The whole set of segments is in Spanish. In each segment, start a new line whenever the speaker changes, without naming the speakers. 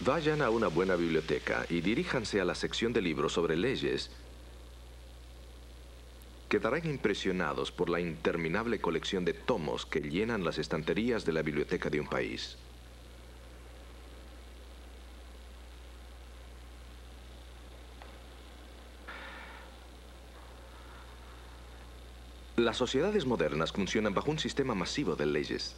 Vayan a una buena biblioteca y diríjanse a la sección de libros sobre leyes. Quedarán impresionados por la interminable colección de tomos que llenan las estanterías de la biblioteca de un país. Las sociedades modernas funcionan bajo un sistema masivo de leyes.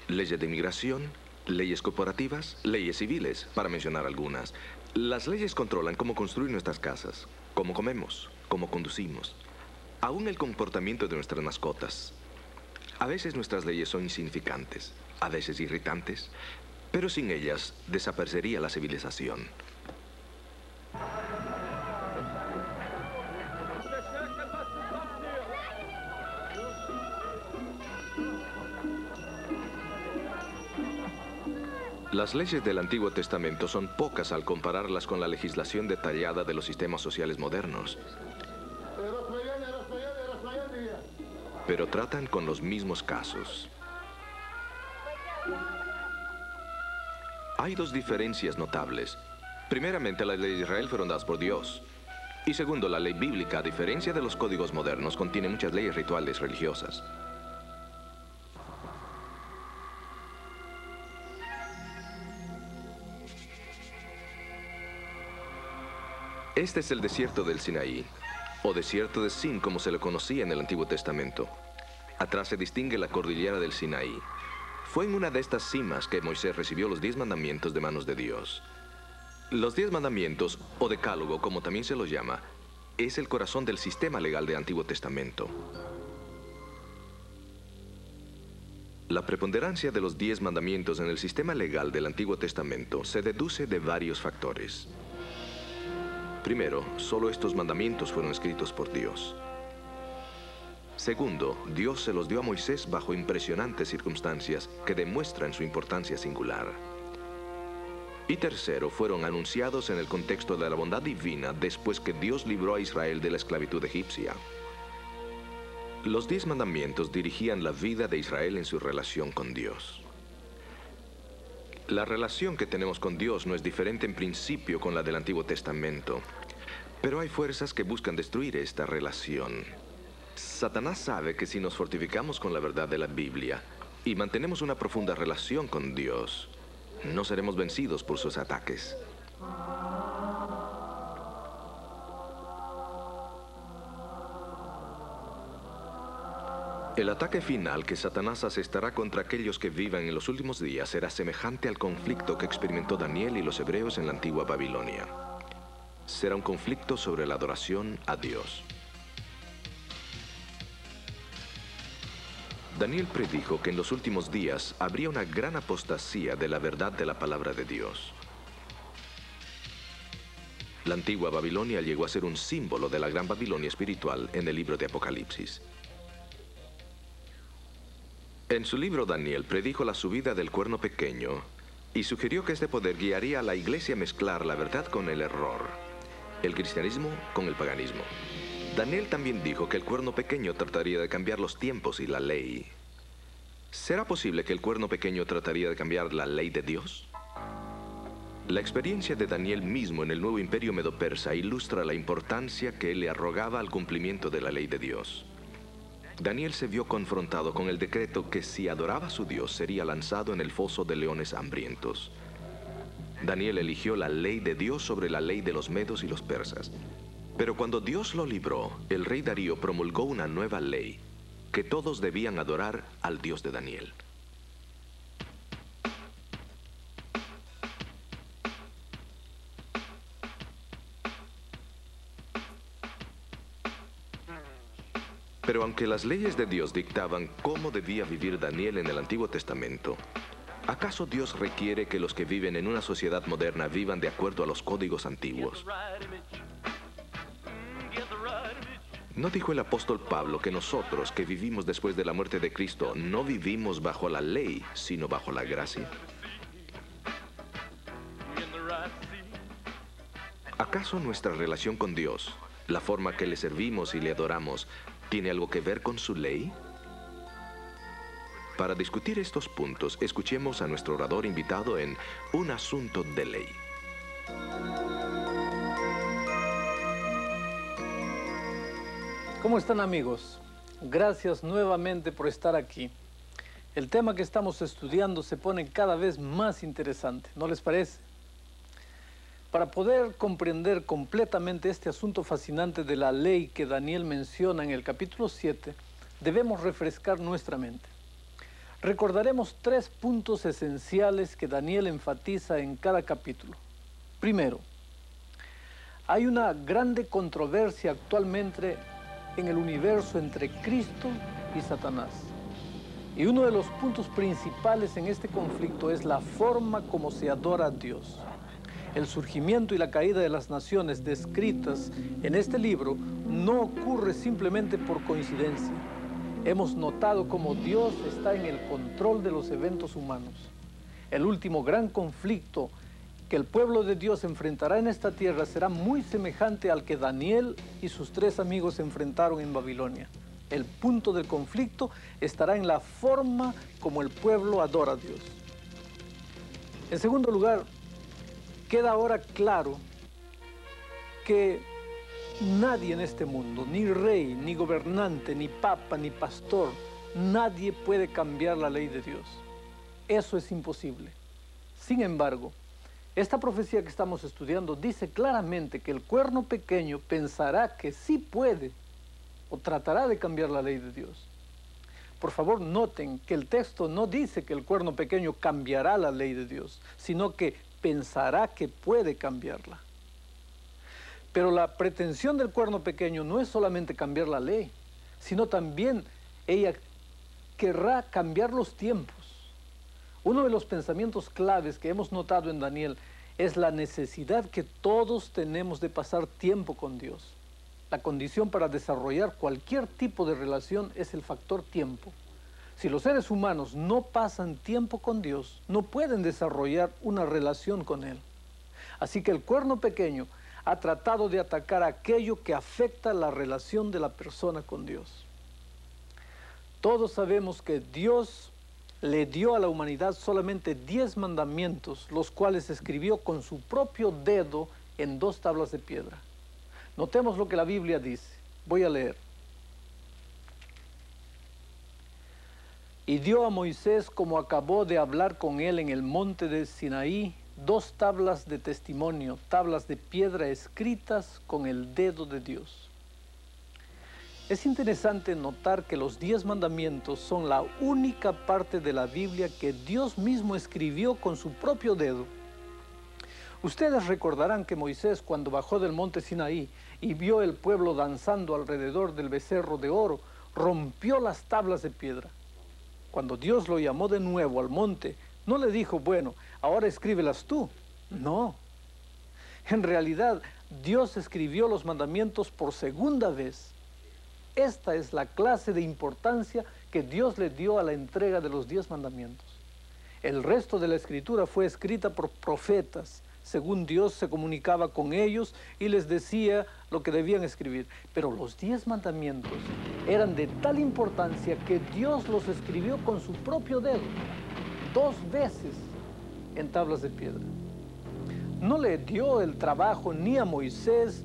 Leyes de inmigración, leyes corporativas, leyes civiles, para mencionar algunas. Las leyes controlan cómo construir nuestras casas, cómo comemos, cómo conducimos, aún el comportamiento de nuestras mascotas. A veces nuestras leyes son insignificantes, a veces irritantes, pero sin ellas desaparecería la civilización. Las leyes del Antiguo Testamento son pocas al compararlas con la legislación detallada de los sistemas sociales modernos. Pero tratan con los mismos casos. Hay dos diferencias notables. Primeramente, las leyes de Israel fueron dadas por Dios. Y segundo, la ley bíblica, a diferencia de los códigos modernos, contiene muchas leyes rituales religiosas. Este es el desierto del Sinaí, o desierto de Sin, como se lo conocía en el Antiguo Testamento. Atrás se distingue la cordillera del Sinaí. Fue en una de estas cimas que Moisés recibió los 10 mandamientos de manos de Dios. Los 10 mandamientos, o decálogo, como también se los llama, es el corazón del sistema legal del Antiguo Testamento. La preponderancia de los 10 mandamientos en el sistema legal del Antiguo Testamento se deduce de varios factores. Primero, solo estos mandamientos fueron escritos por Dios. Segundo, Dios se los dio a Moisés bajo impresionantes circunstancias que demuestran su importancia singular. Y tercero, fueron anunciados en el contexto de la bondad divina después que Dios libró a Israel de la esclavitud egipcia. Los 10 mandamientos dirigían la vida de Israel en su relación con Dios. La relación que tenemos con Dios no es diferente en principio con la del Antiguo Testamento, pero hay fuerzas que buscan destruir esta relación. Satanás sabe que si nos fortificamos con la verdad de la Biblia y mantenemos una profunda relación con Dios, no seremos vencidos por sus ataques. El ataque final que Satanás asestará contra aquellos que vivan en los últimos días será semejante al conflicto que experimentó Daniel y los hebreos en la antigua Babilonia. Será un conflicto sobre la adoración a Dios. Daniel predijo que en los últimos días habría una gran apostasía de la verdad de la palabra de Dios. La antigua Babilonia llegó a ser un símbolo de la gran Babilonia espiritual en el libro de Apocalipsis. En su libro Daniel predijo la subida del cuerno pequeño y sugirió que este poder guiaría a la iglesia a mezclar la verdad con el error, el cristianismo con el paganismo. Daniel también dijo que el cuerno pequeño trataría de cambiar los tiempos y la ley. ¿Será posible que el cuerno pequeño trataría de cambiar la ley de Dios? La experiencia de Daniel mismo en el nuevo imperio medo-persa ilustra la importancia que él le arrogaba al cumplimiento de la ley de Dios. Daniel se vio confrontado con el decreto que si adoraba a su Dios sería lanzado en el foso de leones hambrientos. Daniel eligió la ley de Dios sobre la ley de los medos y los persas. Pero cuando Dios lo libró, el rey Darío promulgó una nueva ley, que todos debían adorar al Dios de Daniel. Pero aunque las leyes de Dios dictaban cómo debía vivir Daniel en el Antiguo Testamento, ¿acaso Dios requiere que los que viven en una sociedad moderna vivan de acuerdo a los códigos antiguos? ¿No dijo el apóstol Pablo que nosotros, que vivimos después de la muerte de Cristo, no vivimos bajo la ley, sino bajo la gracia? ¿Acaso nuestra relación con Dios, la forma que le servimos y le adoramos, tiene algo que ver con su ley? Para discutir estos puntos, escuchemos a nuestro orador invitado en Un Asunto de Ley.
¿Cómo están, amigos? Gracias nuevamente por estar aquí. El tema que estamos estudiando se pone cada vez más interesante, ¿no les parece? Para poder comprender completamente este asunto fascinante de la ley que Daniel menciona en el capítulo 7, debemos refrescar nuestra mente. Recordaremos 3 puntos esenciales que Daniel enfatiza en cada capítulo. Primero, hay una grande controversia actualmente en el universo entre Cristo y Satanás. Y uno de los puntos principales en este conflicto es la forma como se adora a Dios. El surgimiento y la caída de las naciones descritas en este libro no ocurre simplemente por coincidencia. Hemos notado cómo Dios está en el control de los eventos humanos. El último gran conflicto que el pueblo de Dios enfrentará en esta tierra será muy semejante al que Daniel y sus 3 amigos enfrentaron en Babilonia. El punto del conflicto estará en la forma como el pueblo adora a Dios. En segundo lugar, queda ahora claro que nadie en este mundo, ni rey, ni gobernante, ni papa, ni pastor, nadie puede cambiar la ley de Dios. Eso es imposible. Sin embargo, esta profecía que estamos estudiando dice claramente que el cuerno pequeño pensará que sí puede o tratará de cambiar la ley de Dios. Por favor, noten que el texto no dice que el cuerno pequeño cambiará la ley de Dios, sino que pensará que puede cambiarla. Pero la pretensión del cuerno pequeño no es solamente cambiar la ley, sino también ella querrá cambiar los tiempos. Uno de los pensamientos claves que hemos notado en Daniel es la necesidad que todos tenemos de pasar tiempo con Dios. La condición para desarrollar cualquier tipo de relación es el factor tiempo. Si los seres humanos no pasan tiempo con Dios, no pueden desarrollar una relación con Él. Así que el cuerno pequeño ha tratado de atacar aquello que afecta la relación de la persona con Dios. Todos sabemos que Dios le dio a la humanidad solamente 10 mandamientos, los cuales escribió con su propio dedo en 2 tablas de piedra. Notemos lo que la Biblia dice. Voy a leer. Y dio a Moisés, como acabó de hablar con él en el monte de Sinaí, 2 tablas de testimonio, tablas de piedra escritas con el dedo de Dios. Es interesante notar que los 10 mandamientos son la única parte de la Biblia que Dios mismo escribió con su propio dedo. Ustedes recordarán que Moisés, cuando bajó del monte Sinaí y vio el pueblo danzando alrededor del becerro de oro, rompió las tablas de piedra. Cuando Dios lo llamó de nuevo al monte, no le dijo, bueno, ahora escríbelas tú. No. En realidad, Dios escribió los mandamientos por segunda vez. Esta es la clase de importancia que Dios le dio a la entrega de los 10 mandamientos. El resto de la escritura fue escrita por profetas, según Dios se comunicaba con ellos y les decía lo que debían escribir. Pero los 10 mandamientos eran de tal importancia que Dios los escribió con su propio dedo, 2 veces en tablas de piedra. No le dio el trabajo ni a Moisés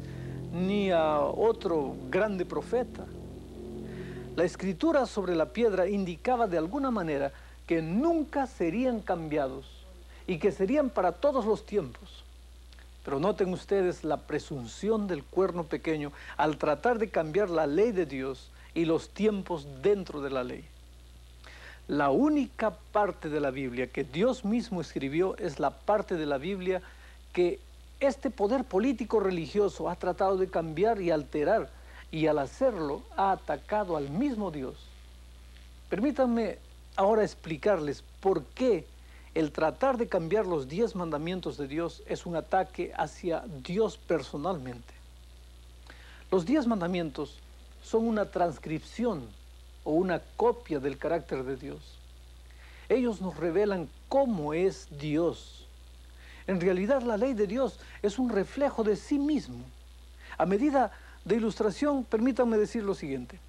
ni a otro grande profeta. La escritura sobre la piedra indicaba de alguna manera que nunca serían cambiados y que serían para todos los tiempos. Pero noten ustedes la presunción del cuerno pequeño al tratar de cambiar la ley de Dios y los tiempos dentro de la ley. La única parte de la Biblia que Dios mismo escribió es la parte de la Biblia que este poder político religioso ha tratado de cambiar y alterar, y al hacerlo ha atacado al mismo Dios. Permítanme ahora explicarles por qué el tratar de cambiar los 10 mandamientos de Dios es un ataque hacia Dios personalmente. Los 10 mandamientos son una transcripción o una copia del carácter de Dios. Ellos nos revelan cómo es Dios. En realidad, la ley de Dios es un reflejo de sí mismo. A medida de ilustración, permítanme decir lo siguiente.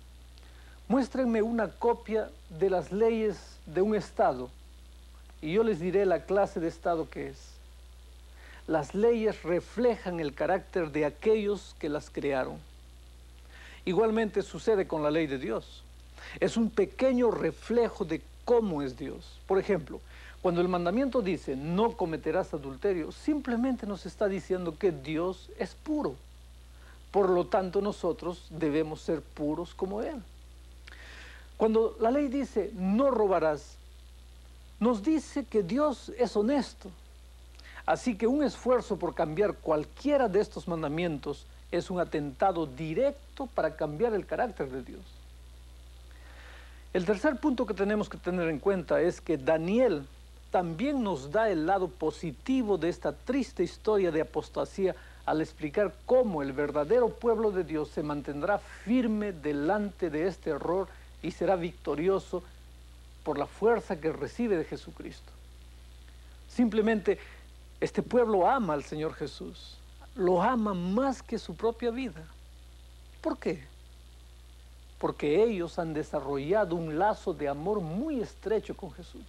Muéstrenme una copia de las leyes de un estado y yo les diré la clase de estado que es. las leyes reflejan el carácter de aquellos que las crearon. Igualmente sucede con la ley de Dios. Es un pequeño reflejo de cómo es Dios. Por ejemplo, cuando el mandamiento dice, no cometerás adulterio, simplemente nos está diciendo que Dios es puro. Por lo tanto, nosotros debemos ser puros como Él. Cuando la ley dice, no robarás, nos dice que Dios es honesto. Así que un esfuerzo por cambiar cualquiera de estos mandamientos es un atentado directo para cambiar el carácter de Dios. El tercer punto que tenemos que tener en cuenta es que Daniel también nos da el lado positivo de esta triste historia de apostasía al explicar cómo el verdadero pueblo de Dios se mantendrá firme delante de este error y será victorioso por la fuerza que recibe de Jesucristo. Simplemente este pueblo ama al Señor Jesús, lo ama más que su propia vida. ¿Por qué? Porque ellos han desarrollado un lazo de amor muy estrecho con Jesús.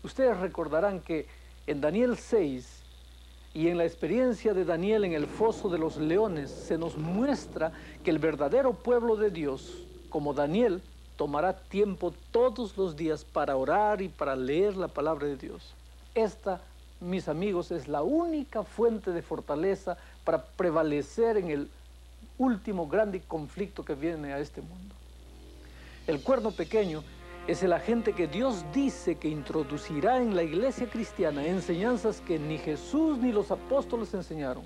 Ustedes recordarán que en Daniel 6 y en la experiencia de Daniel en el foso de los leones se nos muestra que el verdadero pueblo de Dios, como Daniel, tomará tiempo todos los días para orar y para leer la palabra de Dios. Esta, mis amigos, es la única fuente de fortaleza para prevalecer en el último grande conflicto que viene a este mundo. El cuerno pequeño es el agente que Dios dice que introducirá en la iglesia cristiana enseñanzas que ni Jesús ni los apóstoles enseñaron.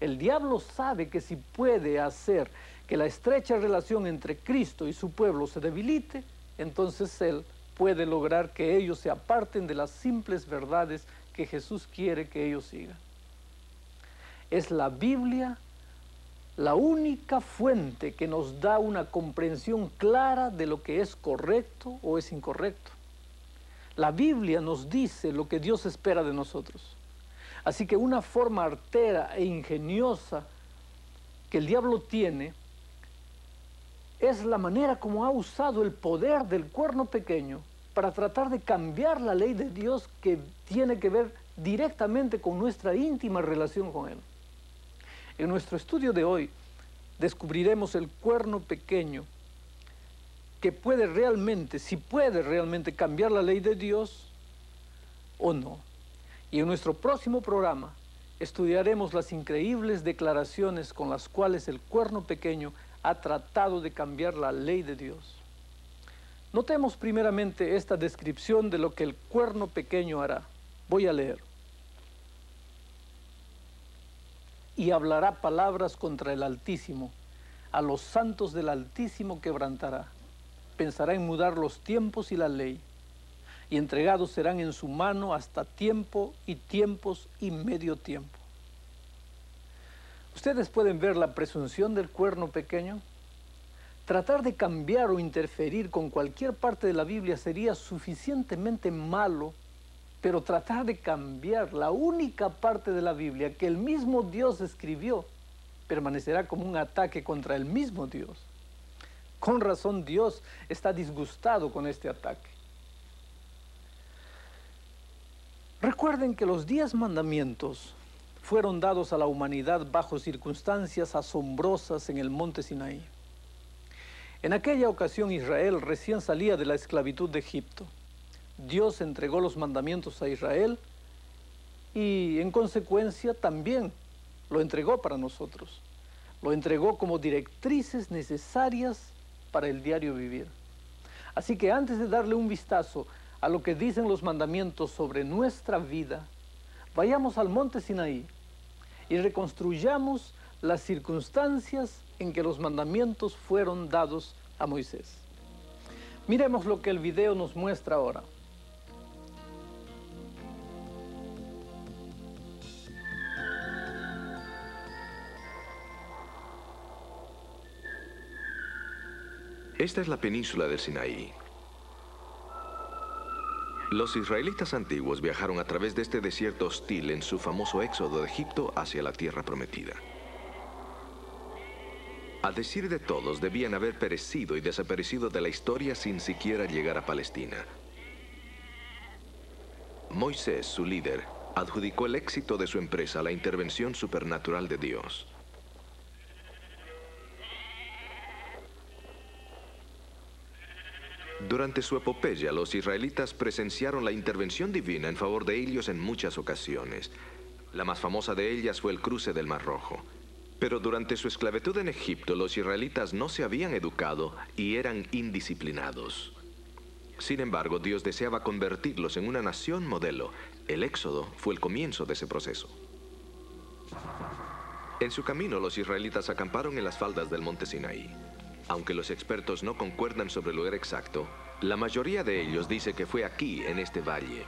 El diablo sabe que si puede hacer que la estrecha relación entre Cristo y su pueblo se debilite, entonces él puede lograr que ellos se aparten de las simples verdades que Jesús quiere que ellos sigan. Es la Biblia la única fuente que nos da una comprensión clara de lo que es correcto o es incorrecto. La Biblia nos dice lo que Dios espera de nosotros. Así que una forma artera e ingeniosa que el diablo tiene es la manera como ha usado el poder del cuerno pequeño para tratar de cambiar la ley de Dios que tiene que ver directamente con nuestra íntima relación con Él. En nuestro estudio de hoy descubriremos el cuerno pequeño que puede realmente, si puede realmente cambiar la ley de Dios o no. Y en nuestro próximo programa estudiaremos las increíbles declaraciones con las cuales el cuerno pequeño ha tratado de cambiar la ley de Dios. Notemos primeramente esta descripción de lo que el cuerno pequeño hará. Voy a leer. Y hablará palabras contra el Altísimo, a los santos del Altísimo quebrantará. Pensará en mudar los tiempos y la ley, y entregados serán en su mano hasta tiempo y tiempos y medio tiempo. ¿Ustedes pueden ver la presunción del cuerno pequeño? Tratar de cambiar o interferir con cualquier parte de la Biblia sería suficientemente malo, pero tratar de cambiar la única parte de la Biblia que el mismo Dios escribió permanecerá como un ataque contra el mismo Dios. Con razón Dios está disgustado con este ataque. Recuerden que los 10 mandamientos fueron dados a la humanidad bajo circunstancias asombrosas en el monte Sinaí. En aquella ocasión Israel recién salía de la esclavitud de Egipto. Dios entregó los mandamientos a Israel y en consecuencia también lo entregó para nosotros. Lo entregó como directrices necesarias para el diario vivir. Así que antes de darle un vistazo a lo que dicen los mandamientos sobre nuestra vida, vayamos al monte Sinaí y reconstruyamos las circunstancias en que los mandamientos fueron dados a Moisés. Miremos lo que el video nos muestra ahora.
Esta es la península del Sinaí. Los israelitas antiguos viajaron a través de este desierto hostil en su famoso éxodo de Egipto hacia la tierra prometida. A decir de todos, debían haber perecido y desaparecido de la historia sin siquiera llegar a Palestina. Moisés, su líder, adjudicó el éxito de su empresa a la intervención supernatural de Dios. Durante su epopeya, los israelitas presenciaron la intervención divina en favor de ellos en muchas ocasiones. La más famosa de ellas fue el cruce del Mar Rojo. Pero durante su esclavitud en Egipto, los israelitas no se habían educado y eran indisciplinados. Sin embargo, Dios deseaba convertirlos en una nación modelo. El Éxodo fue el comienzo de ese proceso. En su camino, los israelitas acamparon en las faldas del monte Sinaí. Aunque los expertos no concuerdan sobre el lugar exacto, la mayoría de ellos dice que fue aquí, en este valle.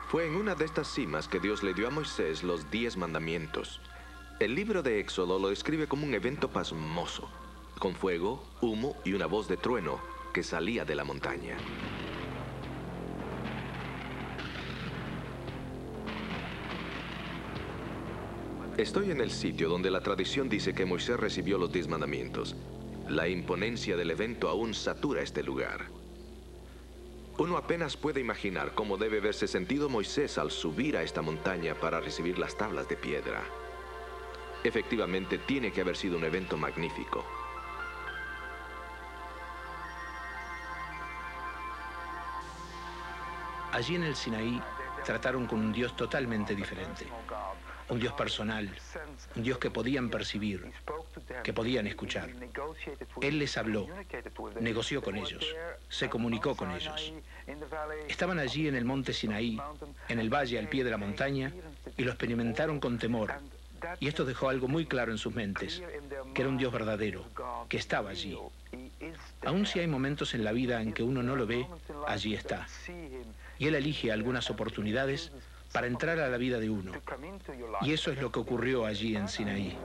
Fue en una de estas cimas que Dios le dio a Moisés los 10 mandamientos. El libro de Éxodo lo describe como un evento pasmoso, con fuego, humo y una voz de trueno que salía de la montaña. Estoy en el sitio donde la tradición dice que Moisés recibió los 10 mandamientos. La imponencia del evento aún satura este lugar. Uno apenas puede imaginar cómo debe haberse sentido Moisés al subir a esta montaña para recibir las tablas de piedra. Efectivamente, tiene que haber sido un evento magnífico.
Allí en el Sinaí trataron con un Dios totalmente diferente. Un Dios personal, un Dios que podían percibir, que podían escuchar. Él les habló, negoció con ellos, se comunicó con ellos. Estaban allí en el monte Sinaí, en el valle al pie de la montaña, y lo experimentaron con temor. Y esto dejó algo muy claro en sus mentes, que era un Dios verdadero, que estaba allí. Aun si hay momentos en la vida en que uno no lo ve, allí está. Y Él elige algunas oportunidades para entrar a la vida de uno. Y eso es lo que ocurrió allí en Sinaí.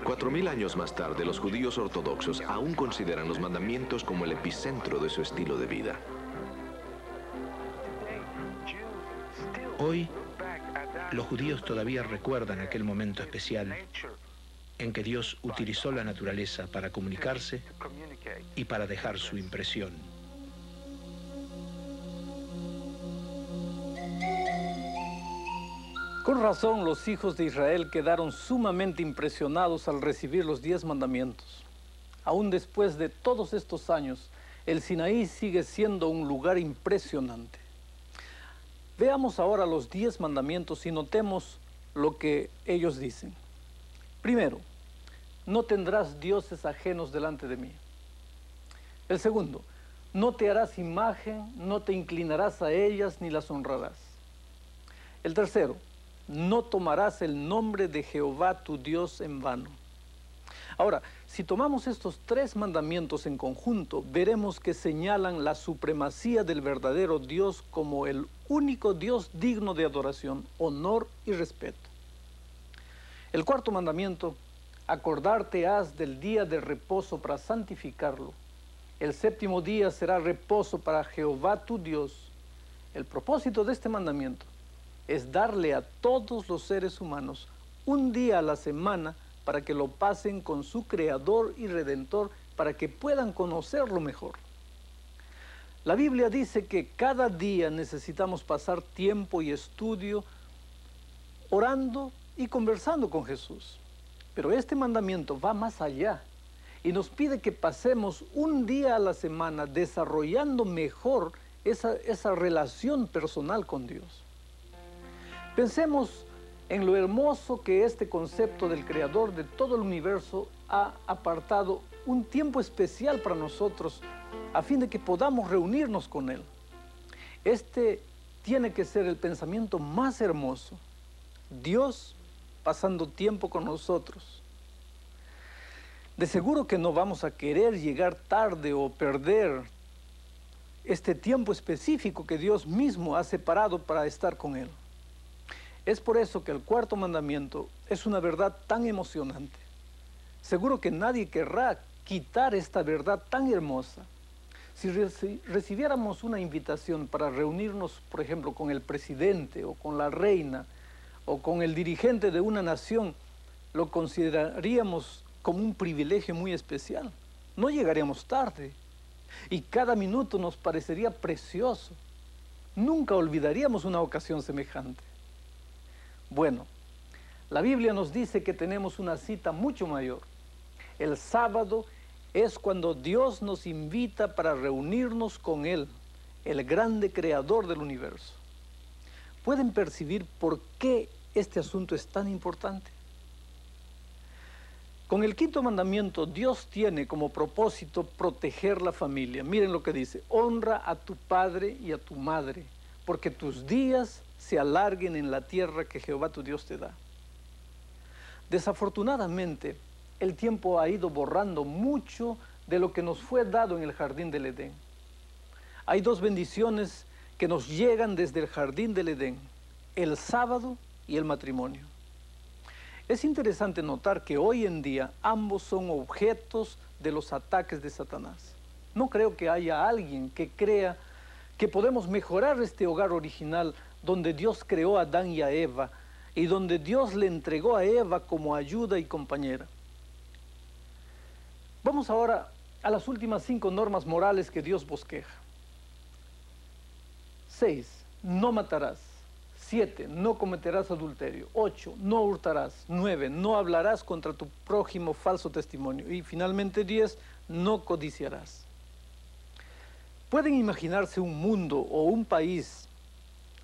Cuatro mil años más tarde, los judíos ortodoxos aún consideran los mandamientos como el epicentro de su estilo de vida.
Hoy, los judíos todavía recuerdan aquel momento especial en que Dios utilizó la naturaleza para comunicarse y para dejar su impresión.
Con razón, los hijos de Israel quedaron sumamente impresionados al recibir los 10 mandamientos. Aún después de todos estos años, el Sinaí sigue siendo un lugar impresionante. Veamos ahora los 10 mandamientos y notemos lo que ellos dicen. Primero, no tendrás dioses ajenos delante de mí. El segundo, no te harás imagen, no te inclinarás a ellas ni las honrarás. El tercero, no tomarás el nombre de Jehová tu Dios en vano. Ahora, si tomamos estos 3 mandamientos en conjunto, veremos que señalan la supremacía del verdadero Dios como el único Dios digno de adoración, honor y respeto. El cuarto mandamiento, acordarte has del día de reposo para santificarlo. El séptimo día será reposo para Jehová tu Dios. El propósito de este mandamiento es darle a todos los seres humanos un día a la semana para que lo pasen con su Creador y Redentor, para que puedan conocerlo mejor. La Biblia dice que cada día necesitamos pasar tiempo y estudio orando y conversando con Jesús. Pero este mandamiento va más allá y nos pide que pasemos un día a la semana desarrollando mejor esa relación personal con Dios. Pensemos en lo hermoso que este concepto del Creador de todo el universo ha apartado un tiempo especial para nosotros a fin de que podamos reunirnos con Él. Este tiene que ser el pensamiento más hermoso. Dios pasando tiempo con nosotros. De seguro que no vamos a querer llegar tarde o perder este tiempo específico que Dios mismo ha separado para estar con Él. Es por eso que el cuarto mandamiento es una verdad tan emocionante. Seguro que nadie querrá quitar esta verdad tan hermosa. Si recibiéramos una invitación para reunirnos, por ejemplo, con el presidente o con la reina o con el dirigente de una nación, lo consideraríamos como un privilegio muy especial. No llegaríamos tarde y cada minuto nos parecería precioso. Nunca olvidaríamos una ocasión semejante. Bueno, la Biblia nos dice que tenemos una cita mucho mayor. El sábado es cuando Dios nos invita para reunirnos con Él, el grande creador del universo. ¿Pueden percibir por qué este asunto es tan importante? Con el quinto mandamiento, Dios tiene como propósito proteger la familia. Miren lo que dice: honra a tu padre y a tu madre, porque tus días se alarguen en la tierra que Jehová tu Dios te da. Desafortunadamente, el tiempo ha ido borrando mucho de lo que nos fue dado en el jardín del Edén. Hay dos bendiciones que nos llegan desde el jardín del Edén: el sábado y el matrimonio. Es interesante notar que hoy en día ambos son objetos de los ataques de Satanás. No creo que haya alguien que crea que podemos mejorar este hogar original donde Dios creó a Adán y a Eva y donde Dios le entregó a Eva como ayuda y compañera. Vamos ahora a las últimas 5 normas morales que Dios bosqueja. 6. No matarás. 7. No cometerás adulterio. 8. No hurtarás. 9. No hablarás contra tu prójimo falso testimonio. Y finalmente 10. No codiciarás. ¿Pueden imaginarse un mundo o un país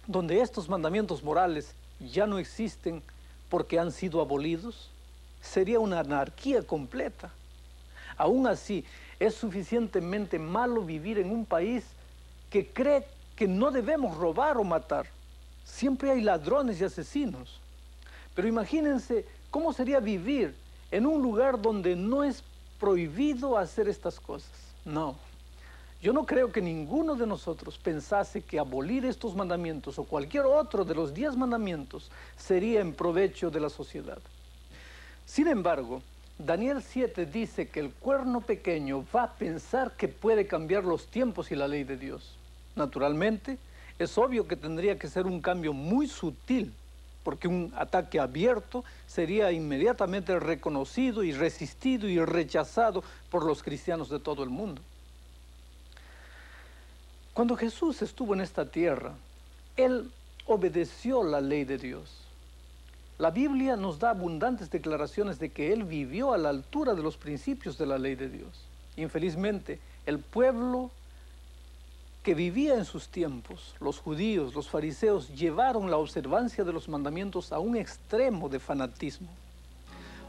donde estos mandamientos morales ya no existen porque han sido abolidos? Sería una anarquía completa. Aún así, es suficientemente malo vivir en un país que cree que no debemos robar o matar. Siempre hay ladrones y asesinos. Pero imagínense cómo sería vivir en un lugar donde no es prohibido hacer estas cosas. No. Yo no creo que ninguno de nosotros pensase que abolir estos mandamientos o cualquier otro de los 10 mandamientos sería en provecho de la sociedad. Sin embargo, Daniel 7 dice que el cuerno pequeño va a pensar que puede cambiar los tiempos y la ley de Dios. Naturalmente, es obvio que tendría que ser un cambio muy sutil, porque un ataque abierto sería inmediatamente reconocido y resistido y rechazado por los cristianos de todo el mundo. Cuando Jesús estuvo en esta tierra, Él obedeció la ley de Dios. La Biblia nos da abundantes declaraciones de que Él vivió a la altura de los principios de la ley de Dios. Infelizmente, el pueblo que vivía en sus tiempos, los judíos, los fariseos, llevaron la observancia de los mandamientos a un extremo de fanatismo.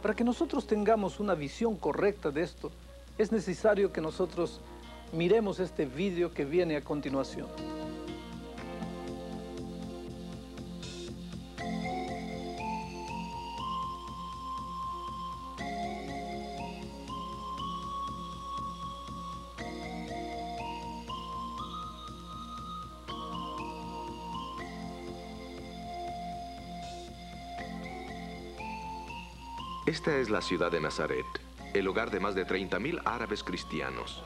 Para que nosotros tengamos una visión correcta de esto, es necesario que nosotros miremos este video que viene a continuación.
Esta es la ciudad de Nazaret, el hogar de más de 30.000 árabes cristianos.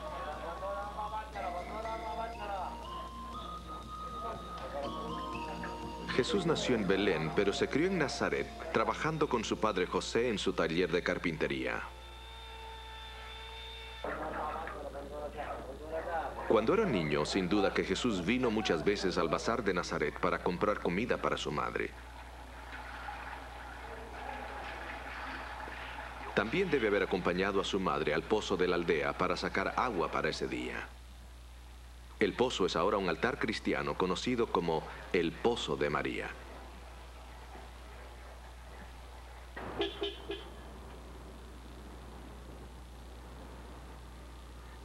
Jesús nació en Belén, pero se crió en Nazaret, trabajando con su padre José en su taller de carpintería. Cuando era niño, sin duda que Jesús vino muchas veces al bazar de Nazaret para comprar comida para su madre. También debe haber acompañado a su madre al pozo de la aldea para sacar agua para ese día. El pozo es ahora un altar cristiano conocido como el Pozo de María.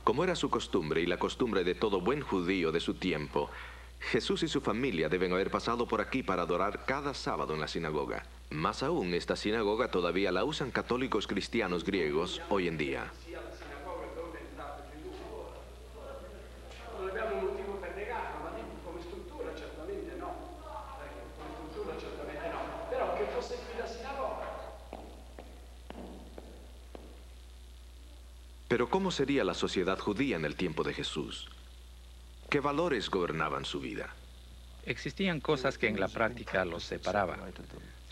Como era su costumbre y la costumbre de todo buen judío de su tiempo, Jesús y su familia deben haber pasado por aquí para adorar cada sábado en la sinagoga. Más aún, esta sinagoga todavía la usan católicos cristianos griegos hoy en día. Pero ¿cómo sería la sociedad judía en el tiempo de Jesús? ¿Qué valores gobernaban su vida?
Existían cosas que en la práctica los separaban.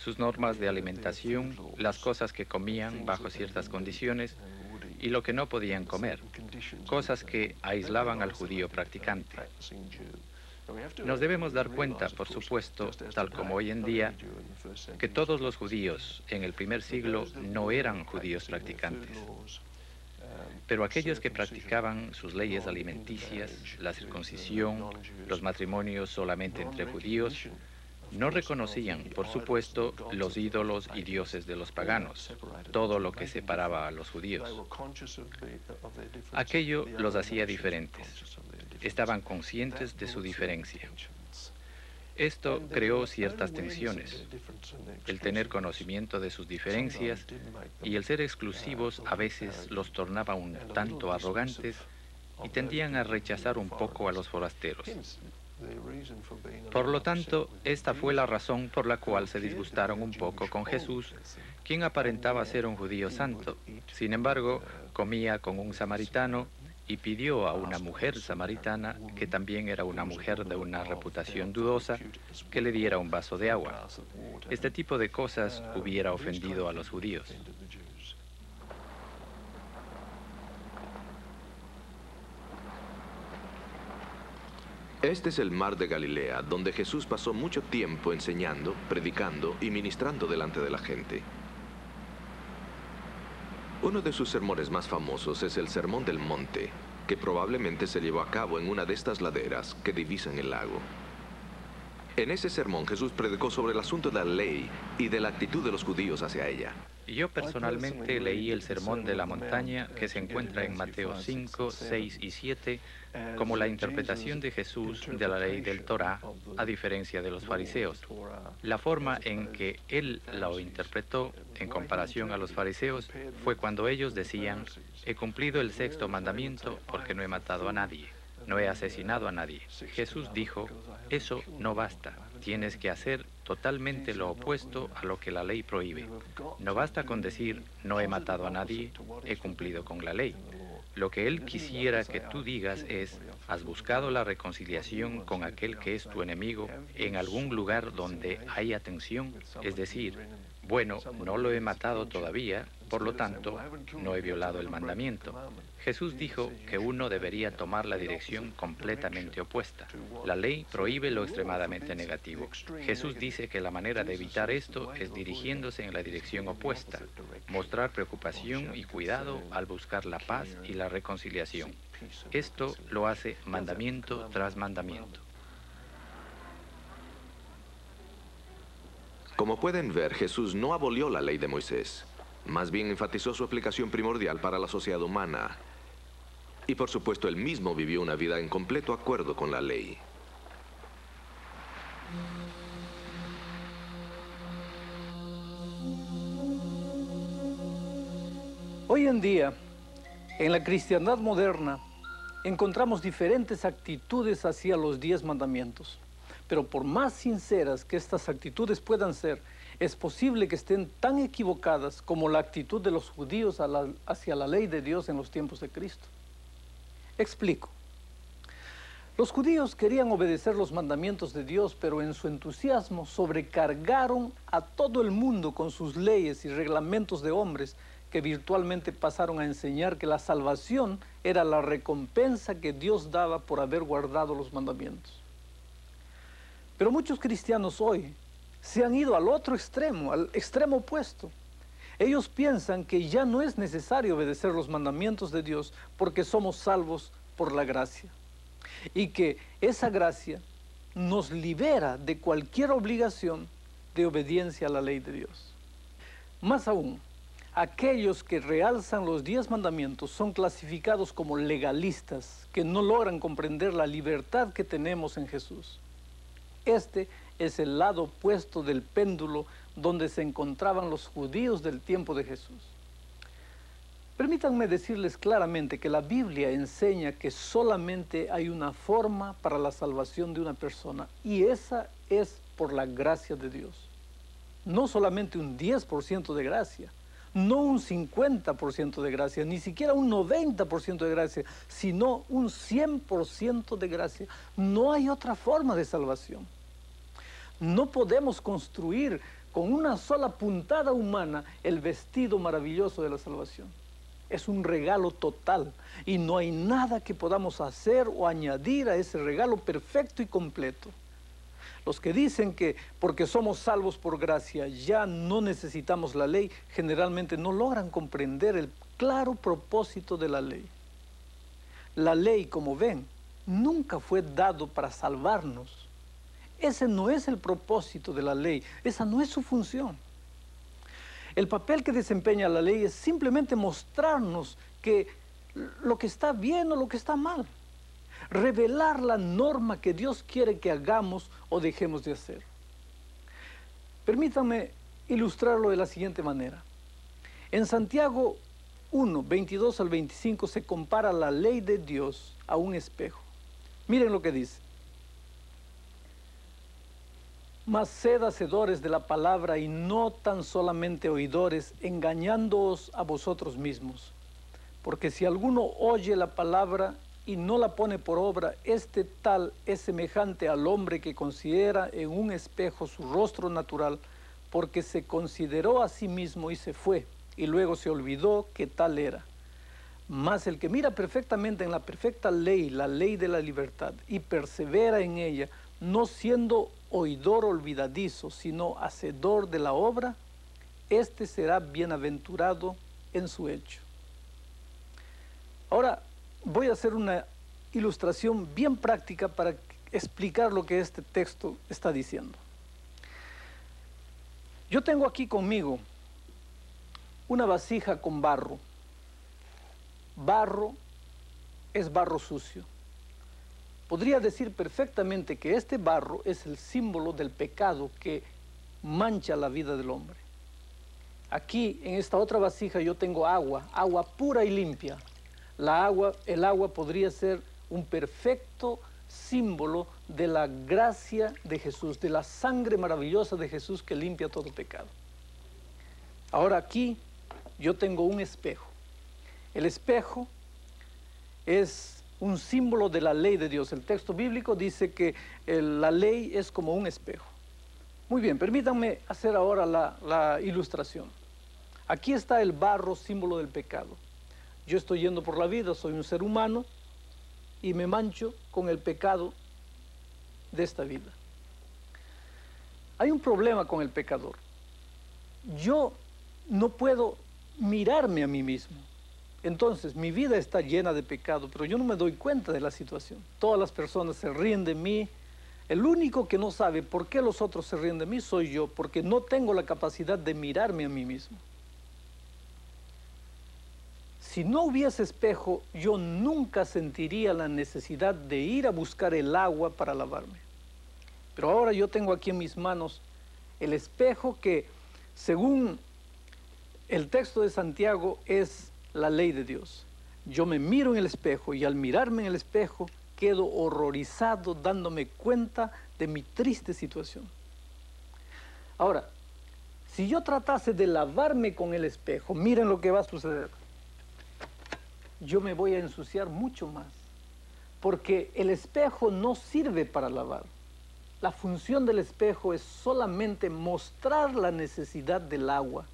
sus normas de alimentación, las cosas que comían bajo ciertas condiciones y lo que no podían comer, cosas que aislaban al judío practicante. Nos debemos dar cuenta, por supuesto, tal como hoy en día, que todos los judíos en el primer siglo no eran judíos practicantes. Pero aquellos que practicaban sus leyes alimenticias, la circuncisión, los matrimonios solamente entre judíos, no reconocían, por supuesto, los ídolos y dioses de los paganos, todo lo que separaba a los judíos. Aquello los hacía diferentes. Estaban conscientes de su diferencia. Esto creó ciertas tensiones. El tener conocimiento de sus diferencias y el ser exclusivos a veces los tornaba un tanto arrogantes y tendían a rechazar un poco a los forasteros. Por lo tanto, esta fue la razón por la cual se disgustaron un poco con Jesús, quien aparentaba ser un judío santo. Sin embargo, comía con un samaritano y pidió a una mujer samaritana, que también era una mujer de una reputación dudosa, que le diera un vaso de agua. Este tipo de cosas hubiera ofendido a los judíos.
Este es el mar de Galilea, donde Jesús pasó mucho tiempo enseñando, predicando y ministrando delante de la gente. Uno de sus sermones más famosos es el Sermón del Monte, que probablemente se llevó a cabo en una de estas laderas que divisan el lago. En ese sermón Jesús predicó sobre el asunto de la ley y de la actitud de los judíos hacia ella.
Yo personalmente leí el Sermón de la Montaña, que se encuentra en Mateo 5, 6 y 7, como la interpretación de Jesús de la ley del Torá, a diferencia de los fariseos. La forma en que él lo interpretó, en comparación a los fariseos, fue cuando ellos decían: he cumplido el sexto mandamiento porque no he matado a nadie, no he asesinado a nadie. Jesús dijo: eso no basta, tienes que hacer totalmente lo opuesto a lo que la ley prohíbe. No basta con decir: no he matado a nadie, he cumplido con la ley. Lo que él quisiera que tú digas es: has buscado la reconciliación con aquel que es tu enemigo en algún lugar donde haya tensión, es decir, bueno, no lo he matado todavía, por lo tanto, no he violado el mandamiento. Jesús dijo que uno debería tomar la dirección completamente opuesta. La ley prohíbe lo extremadamente negativo. Jesús dice que la manera de evitar esto es dirigiéndose en la dirección opuesta, mostrar preocupación y cuidado al buscar la paz y la reconciliación. Esto lo hace mandamiento tras mandamiento.
Como pueden ver, Jesús no abolió la ley de Moisés. Más bien enfatizó su aplicación primordial para la sociedad humana. Y por supuesto, él mismo vivió una vida en completo acuerdo con la ley.
Hoy en día, en la cristiandad moderna, encontramos diferentes actitudes hacia los 10 mandamientos. Pero por más sinceras que estas actitudes puedan ser, es posible que estén tan equivocadas como la actitud de los judíos hacia la ley de Dios en los tiempos de Cristo. Explico. Los judíos querían obedecer los mandamientos de Dios, pero en su entusiasmo sobrecargaron a todo el mundo con sus leyes y reglamentos de hombres que virtualmente pasaron a enseñar que la salvación era la recompensa que Dios daba por haber guardado los mandamientos. Pero muchos cristianos hoy se han ido al otro extremo, al extremo opuesto. Ellos piensan que ya no es necesario obedecer los mandamientos de Dios porque somos salvos por la gracia. Y que esa gracia nos libera de cualquier obligación de obediencia a la ley de Dios. Más aún, aquellos que realzan los 10 mandamientos son clasificados como legalistas, que no logran comprender la libertad que tenemos en Jesús. Este es el lado opuesto del péndulo donde se encontraban los judíos del tiempo de Jesús. Permítanme decirles claramente que la Biblia enseña que solamente hay una forma para la salvación de una persona, y esa es por la gracia de Dios. No solamente un 10% de gracia, no un 50% de gracia, ni siquiera un 90% de gracia, sino un 100% de gracia. No hay otra forma de salvación. No podemos construir con una sola puntada humana el vestido maravilloso de la salvación. Es un regalo total y no hay nada que podamos hacer o añadir a ese regalo perfecto y completo. Los que dicen que porque somos salvos por gracia ya no necesitamos la ley, generalmente no logran comprender el claro propósito de la ley. La ley, como ven, nunca fue dado para salvarnos. Ese no es el propósito de la ley, esa no es su función. El papel que desempeña la ley es simplemente mostrarnos que lo que está bien o lo que está mal. Revelar la norma que Dios quiere que hagamos o dejemos de hacer. Permítanme ilustrarlo de la siguiente manera. En Santiago 1, 22 al 25 se compara la ley de Dios a un espejo. Miren lo que dice. Mas sed hacedores de la palabra y no tan solamente oidores, engañándoos a vosotros mismos. Porque si alguno oye la palabra y no la pone por obra, este tal es semejante al hombre que considera en un espejo su rostro natural, porque se consideró a sí mismo y se fue, y luego se olvidó que tal era. Mas el que mira perfectamente en la perfecta ley, la ley de la libertad, y persevera en ella, no siendo oidor olvidadizo, sino hacedor de la obra, este será bienaventurado en su hecho. Ahora voy a hacer una ilustración bien práctica para explicar lo que este texto está diciendo. Yo tengo aquí conmigo una vasija con barro. Barro es barro sucio. Podría decir perfectamente que este barro es el símbolo del pecado que mancha la vida del hombre. Aquí, en esta otra vasija, yo tengo agua, agua pura y limpia. El agua podría ser un perfecto símbolo de la gracia de Jesús, de la sangre maravillosa de Jesús que limpia todo pecado. Ahora aquí yo tengo un espejo. El espejo es un símbolo de la ley de Dios. El texto bíblico dice que la ley es como un espejo. Muy bien, permítanme hacer ahora la ilustración. Aquí está el barro, símbolo del pecado. Yo estoy yendo por la vida, soy un ser humano y me mancho con el pecado de esta vida. Hay un problema con el pecador. Yo no puedo mirarme a mí mismo. Entonces, mi vida está llena de pecado, pero yo no me doy cuenta de la situación. Todas las personas se ríen de mí. El único que no sabe por qué los otros se ríen de mí soy yo, porque no tengo la capacidad de mirarme a mí mismo. Si no hubiese espejo, yo nunca sentiría la necesidad de ir a buscar el agua para lavarme. Pero ahora yo tengo aquí en mis manos el espejo que, según el texto de Santiago, es la ley de Dios. Yo me miro en el espejo y al mirarme en el espejo quedo horrorizado dándome cuenta de mi triste situación. Ahora, si yo tratase de lavarme con el espejo, miren lo que va a suceder. Yo me voy a ensuciar mucho más, porque el espejo no sirve para lavar. La función del espejo es solamente mostrar la necesidad del agua.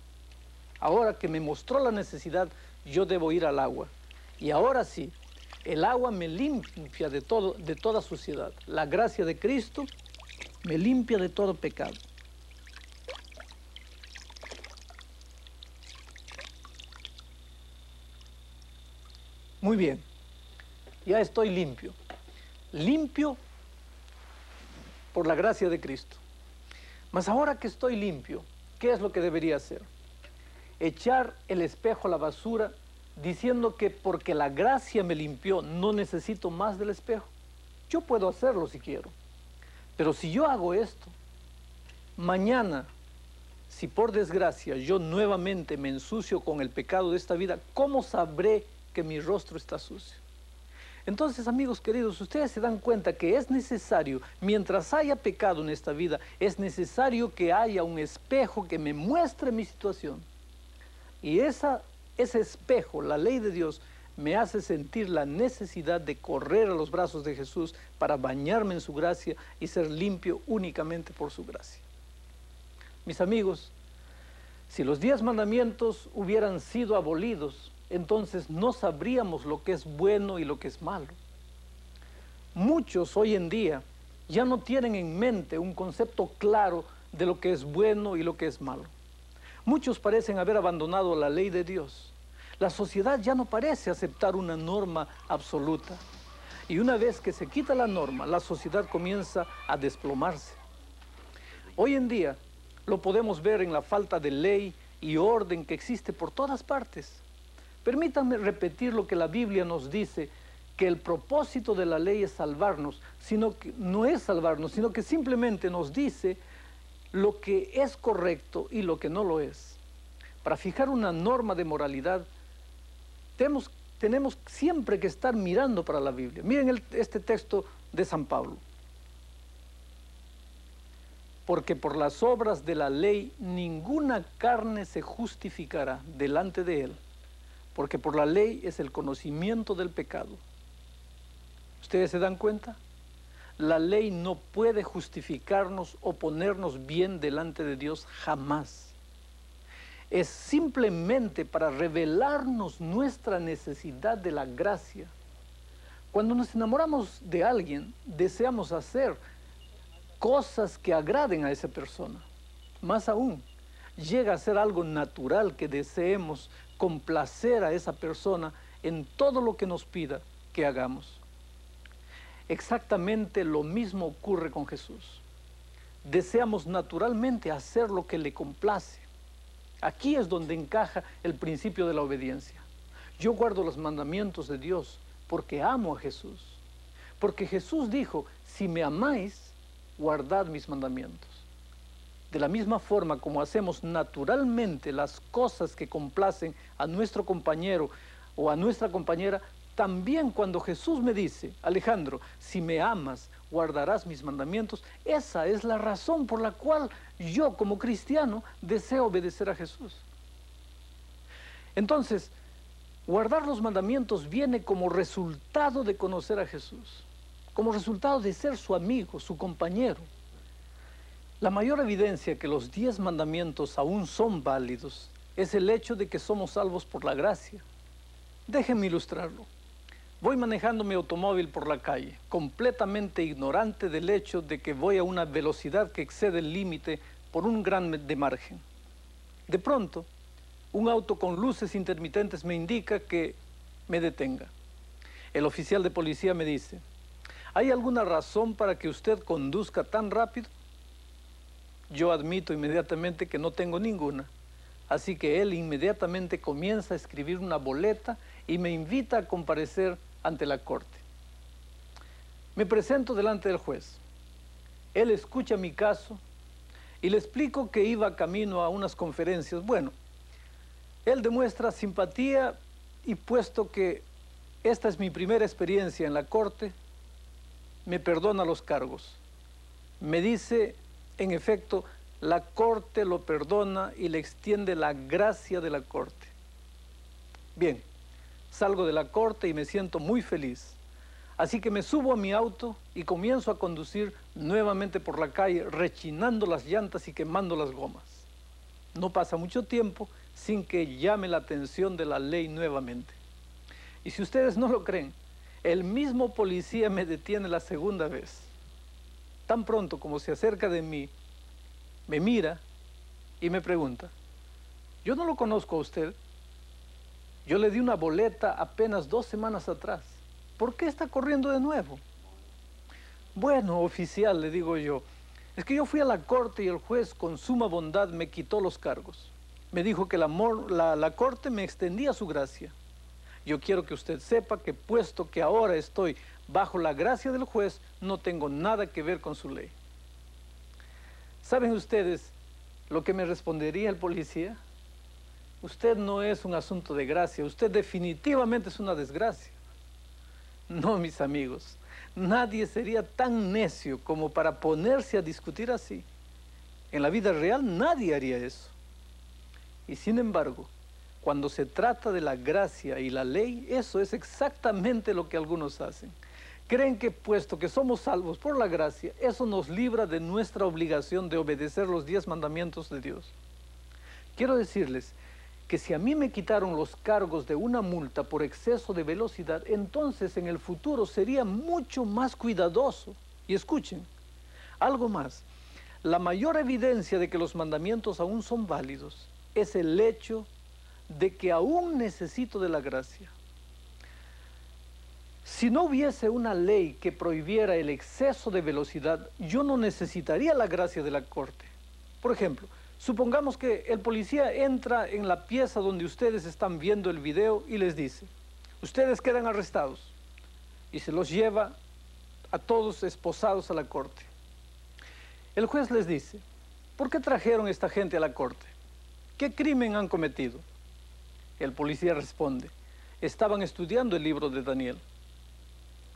Ahora que me mostró la necesidad, yo debo ir al agua. Y ahora sí, el agua me limpia de toda suciedad. La gracia de Cristo me limpia de todo pecado. Muy bien, ya estoy limpio. Limpio por la gracia de Cristo. Mas ahora que estoy limpio, ¿qué es lo que debería hacer? Echar el espejo a la basura diciendo que porque la gracia me limpió no necesito más del espejo. Yo puedo hacerlo si quiero. Pero si yo hago esto, mañana, si por desgracia yo nuevamente me ensucio con el pecado de esta vida, ¿cómo sabré que mi rostro está sucio? Entonces, amigos queridos, ustedes se dan cuenta que es necesario, mientras haya pecado en esta vida, es necesario que haya un espejo que me muestre mi situación. Y ese espejo, la ley de Dios, me hace sentir la necesidad de correr a los brazos de Jesús para bañarme en su gracia y ser limpio únicamente por su gracia. Mis amigos, si los 10 mandamientos hubieran sido abolidos, entonces no sabríamos lo que es bueno y lo que es malo. Muchos hoy en día ya no tienen en mente un concepto claro de lo que es bueno y lo que es malo. Muchos parecen haber abandonado la ley de Dios. La sociedad ya no parece aceptar una norma absoluta. Y una vez que se quita la norma, la sociedad comienza a desplomarse. Hoy en día lo podemos ver en la falta de ley y orden que existe por todas partes. Permítanme repetir lo que la Biblia nos dice, que el propósito de la ley es salvarnos, sino que no es salvarnos, sino que simplemente nos dice lo que es correcto y lo que no lo es. Para fijar una norma de moralidad, tenemos siempre que estar mirando para la Biblia. Miren este texto de San Pablo. Porque por las obras de la ley ninguna carne se justificará delante de él, porque por la ley es el conocimiento del pecado. ¿Ustedes se dan cuenta? La ley no puede justificarnos o ponernos bien delante de Dios jamás. Es simplemente para revelarnos nuestra necesidad de la gracia. Cuando nos enamoramos de alguien, deseamos hacer cosas que agraden a esa persona. Más aún, llega a ser algo natural que deseemos complacer a esa persona en todo lo que nos pida que hagamos. Exactamente lo mismo ocurre con Jesús. Deseamos naturalmente hacer lo que le complace. Aquí es donde encaja el principio de la obediencia. Yo guardo los mandamientos de Dios porque amo a Jesús. Porque Jesús dijo, si me amáis, guardad mis mandamientos. De la misma forma como hacemos naturalmente las cosas que complacen a nuestro compañero o a nuestra compañera, también cuando Jesús me dice, Alejandro, si me amas, guardarás mis mandamientos, esa es la razón por la cual yo como cristiano deseo obedecer a Jesús. Entonces, guardar los mandamientos viene como resultado de conocer a Jesús, como resultado de ser su amigo, su compañero. La mayor evidencia que los 10 mandamientos aún son válidos es el hecho de que somos salvos por la gracia. Déjenme ilustrarlo. Voy manejando mi automóvil por la calle, completamente ignorante del hecho de que voy a una velocidad que excede el límite por un gran de margen. De pronto, un auto con luces intermitentes me indica que me detenga. El oficial de policía me dice, ¿hay alguna razón para que usted conduzca tan rápido? Yo admito inmediatamente que no tengo ninguna. Así que él inmediatamente comienza a escribir una boleta y me invita a comparecer ante la corte. Me presento delante del juez. Él escucha mi caso y le explico que iba camino a unas conferencias. Bueno, él demuestra simpatía y puesto que esta es mi primera experiencia en la corte, me perdona los cargos. Me dice, en efecto, la corte lo perdona y le extiende la gracia de la corte. Bien, salgo de la corte y me siento muy feliz. Así que me subo a mi auto y comienzo a conducir nuevamente por la calle, rechinando las llantas y quemando las gomas. No pasa mucho tiempo sin que llame la atención de la ley nuevamente. Y si ustedes no lo creen, el mismo policía me detiene la segunda vez. Tan pronto como se acerca de mí, me mira y me pregunta, yo no lo conozco a usted. Yo le di una boleta apenas 2 semanas atrás. ¿Por qué está corriendo de nuevo? Bueno, oficial, le digo yo, es que yo fui a la corte y el juez con suma bondad me quitó los cargos. Me dijo que la corte me extendía su gracia. Yo quiero que usted sepa que puesto que ahora estoy bajo la gracia del juez, no tengo nada que ver con su ley. ¿Saben ustedes lo que me respondería el policía? Usted no es un asunto de gracia, usted definitivamente es una desgracia. No, mis amigos, nadie sería tan necio como para ponerse a discutir así. En la vida real nadie haría eso. Y sin embargo, cuando se trata de la gracia y la ley, eso es exactamente lo que algunos hacen. creen que puesto que somos salvos por la gracia, eso nos libra de nuestra obligación de obedecer los 10 mandamientos de Dios. Quiero decirles que si a mí me quitaron los cargos de una multa por exceso de velocidad, entonces en el futuro sería mucho más cuidadoso. Y escuchen, algo más, la mayor evidencia de que los mandamientos aún son válidos es el hecho de que aún necesito de la gracia. Si no hubiese una ley que prohibiera el exceso de velocidad, yo no necesitaría la gracia de la corte. Por ejemplo, supongamos que el policía entra en la pieza donde ustedes están viendo el video y les dice, ustedes quedan arrestados, y se los lleva a todos esposados a la corte. El juez les dice, ¿por qué trajeron esta gente a la corte? ¿Qué crimen han cometido? El policía responde, estaban estudiando el libro de Daniel.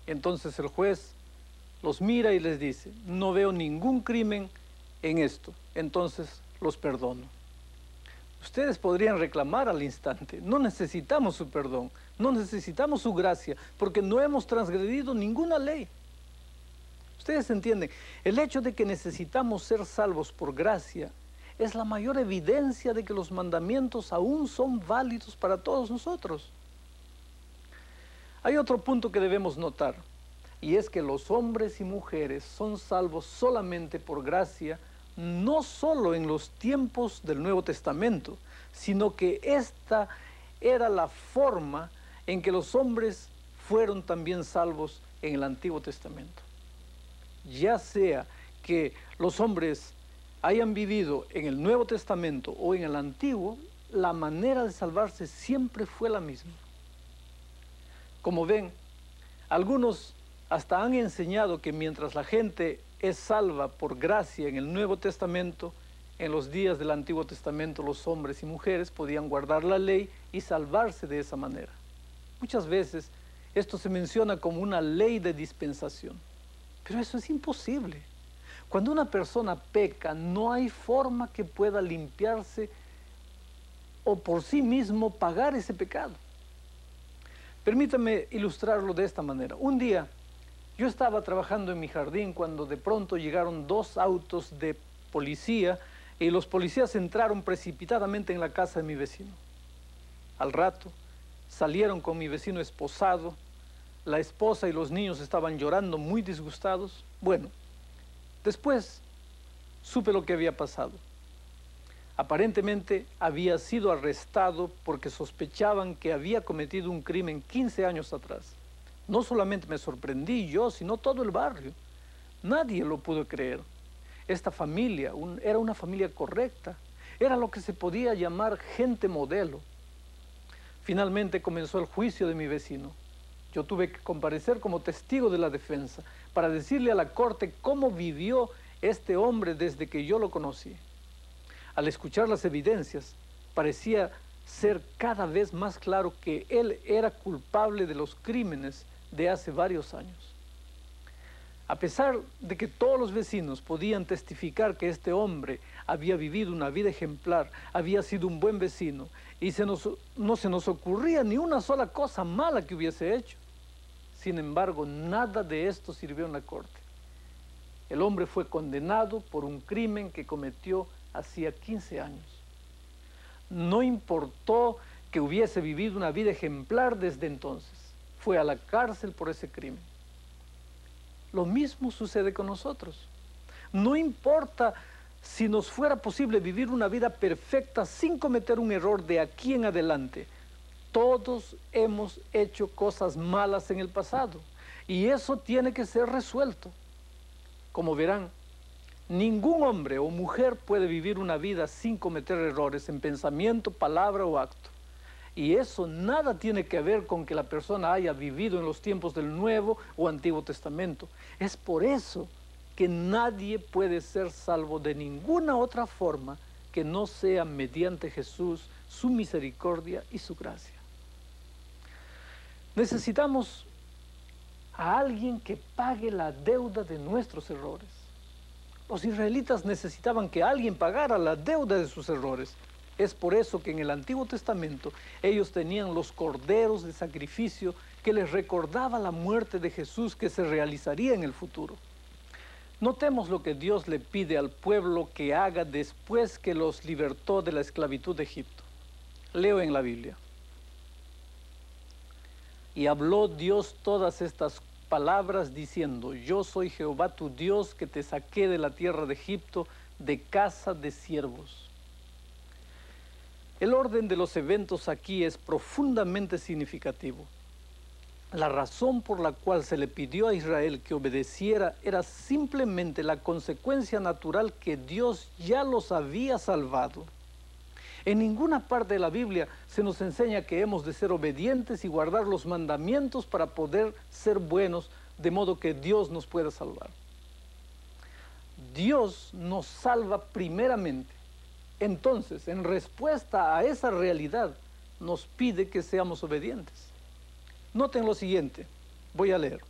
Entonces el juez los mira y les dice, no veo ningún crimen en esto, entonces los perdono. Ustedes podrían reclamar al instante, no necesitamos su perdón, no necesitamos su gracia, porque no hemos transgredido ninguna ley. Ustedes entienden, el hecho de que necesitamos ser salvos por gracia es la mayor evidencia de que los mandamientos aún son válidos para todos nosotros. Hay otro punto que debemos notar, y es que los hombres y mujeres son salvos solamente por gracia, no solo en los tiempos del Nuevo Testamento, sino que esta era la forma en que los hombres fueron también salvos en el Antiguo Testamento. Ya sea que los hombres hayan vivido en el Nuevo Testamento o en el Antiguo, la manera de salvarse siempre fue la misma. Como ven, algunos hasta han enseñado que mientras la gente es salva por gracia en el Nuevo Testamento, en los días del Antiguo Testamento los hombres y mujeres podían guardar la ley y salvarse de esa manera. Muchas veces esto se menciona como una ley de dispensación, pero eso es imposible. Cuando una persona peca, no hay forma que pueda limpiarse o por sí mismo pagar ese pecado. Permítame ilustrarlo de esta manera. Un día yo estaba trabajando en mi jardín cuando de pronto llegaron 2 autos de policía y los policías entraron precipitadamente en la casa de mi vecino. Al rato salieron con mi vecino esposado, la esposa y los niños estaban llorando muy disgustados. Bueno, después supe lo que había pasado. Aparentemente había sido arrestado porque sospechaban que había cometido un crimen 15 años atrás. No solamente me sorprendí yo, sino todo el barrio. Nadie lo pudo creer. Esta familia era una familia correcta. Era lo que se podía llamar gente modelo. Finalmente comenzó el juicio de mi vecino. Yo tuve que comparecer como testigo de la defensa para decirle a la corte cómo vivió este hombre desde que yo lo conocí. Al escuchar las evidencias, parecía ser cada vez más claro que él era culpable de los crímenes de hace varios años. A pesar de que todos los vecinos podían testificar que este hombre había vivido una vida ejemplar, había sido un buen vecino, y no se nos ocurría ni una sola cosa mala que hubiese hecho. Sin embargo, nada de esto sirvió en la corte. El hombre fue condenado por un crimen que cometió hacía 15 años. No importó que hubiese vivido una vida ejemplar desde entonces. Fue a la cárcel por ese crimen. Lo mismo sucede con nosotros. No importa si nos fuera posible vivir una vida perfecta sin cometer un error de aquí en adelante. Todos hemos hecho cosas malas en el pasado y eso tiene que ser resuelto. Como verán, ningún hombre o mujer puede vivir una vida sin cometer errores en pensamiento, palabra o acto. Y eso nada tiene que ver con que la persona haya vivido en los tiempos del Nuevo o Antiguo Testamento. Es por eso que nadie puede ser salvo de ninguna otra forma que no sea mediante Jesús, su misericordia y su gracia. Necesitamos a alguien que pague la deuda de nuestros errores. Los israelitas necesitaban que alguien pagara la deuda de sus errores. Es por eso que en el Antiguo Testamento ellos tenían los corderos de sacrificio que les recordaba la muerte de Jesús que se realizaría en el futuro. Notemos lo que Dios le pide al pueblo que haga después que los libertó de la esclavitud de Egipto. Leo en la Biblia. Y habló Dios todas estas palabras diciendo: yo soy Jehová tu Dios que te saqué de la tierra de Egipto, de casa de siervos. El orden de los eventos aquí es profundamente significativo. La razón por la cual se le pidió a Israel que obedeciera era simplemente la consecuencia natural que Dios ya los había salvado. En ninguna parte de la Biblia se nos enseña que hemos de ser obedientes y guardar los mandamientos para poder ser buenos, de modo que Dios nos pueda salvar. Dios nos salva primeramente. Entonces, en respuesta a esa realidad, nos pide que seamos obedientes. Noten lo siguiente, voy a leer.